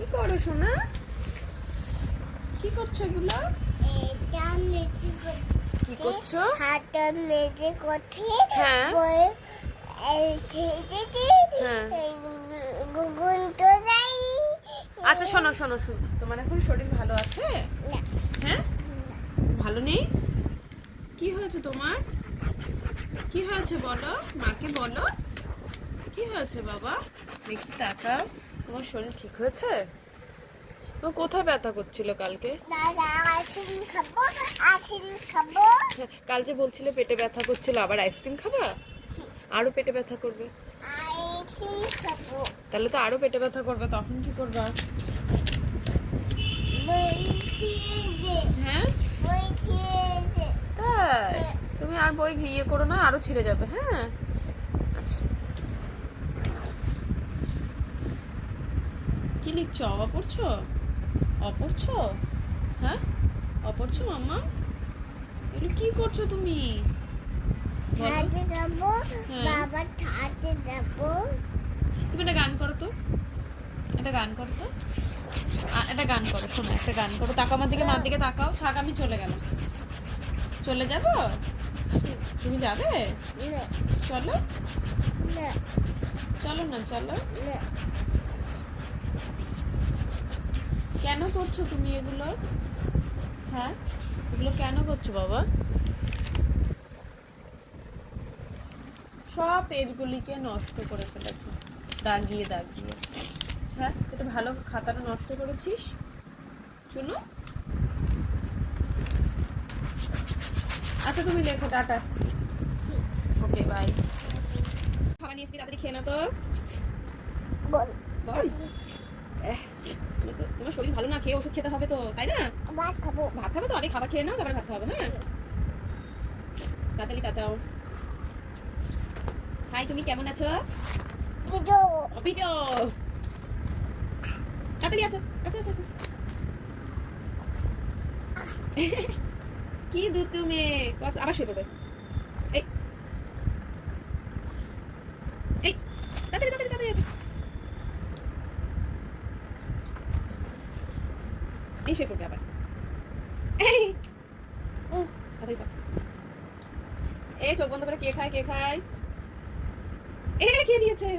কি করো সোনা? কি করছো এগুলো? এটা মেজে কি করছো? হাতটা মেজে করছি। হ্যাঁ। বই এই খেয়েছি। হ্যাঁ। গুগুন তো যাই। আচ্ছা শোনো শোনো শোনো, তোমার এখন শরীর ভালো আছে? না, হ্যাঁ, ভালো নেই? কি হয়েছে তোমার? কি হয়েছে বলো, মাকে বলো। কি হয়েছে বাবা? দেখি তাকাও, তোমার শরীর ঠিক হয়েছে? তোমার কোথায় ব্যথা করছিল কালকে? দাদা আইসক্রিম খাবো, আইসক্রিম খাবো। কাল যে বলছিলে পেটে ব্যথা করছিল, আবার আইসক্রিম খাবা? আরো পেটে ব্যথা করবে? আইসক্রিম খাবো। তাহলে তো আরো পেটে ব্যথা করবে, তখন কি করবা? বই খেয়েছে, হ্যাঁ বই খেয়েছে। তাই? তুমি আর বই ঘিয়ে করো না, আরো ছিঁড়ে যাবে। হ্যাঁ, আচ্ছা। কি লিখছো? অপড়ছো? অপড়ছো? হ্যাঁ, অপড়ছো মাম্মা? এগুলো কি করছো তুমি? বলো। ছাদে যাবো, হ্যাঁ। বাবা ছাদে যাবো। তুমি একটা গান করো তো, একটা গান করো তো, একটা গান করো। শোনো, একটা গান করো। তাকাও আমার দিকে, মার দিকে তাকাও। থাক, আমি চলে গেলাম। চলে যাব? তুমি যাবে? না, চলো। না, চলো না, চলো। না। কেন করছো তুমি এগুলো? হ্যাঁ, এগুলো কেন করছো বাবা? সব পেজগুলিকে নষ্ট করে ফেলেছে, দাগিয়ে দাগিয়ে। হ্যাঁ, এটা ভালো খাতাটা নষ্ট করেছিস চুনু। আচ্ছা তুমি লেখো, টাটা। Okay, by. খাবার নিয়ে এসে তাড়াতাড়ি খেয়ে না তো। বল, বল। তোমার শরীর ভালো না, খেয়ে ওষুধ খেতে হবে তো, তাই না? ভাত খাবো। ভাত খাবে তো, আগে খাবার খেয়ে নাও, তারপরে ভাত খাবে। হ্যাঁ, তাড়াতাড়ি তাতাও। হাই, তুমি কেমন আছো? ভিডিও। ভিডিও তাড়াতাড়ি আছো। আচ্ছা আচ্ছা আচ্ছা। কি দুধ তুমি? আবার শুয়ে পড়বে। এই এই তাড়াতাড়ি তাড়াতাড়ি তাড়াতাড়ি আছো। এই শুয়ে পড়বে আবার। এই তাড়াতাড়ি কর। এই চোখ বন্ধ করে কে খায়, কে খায়? এ কে দিয়েছে?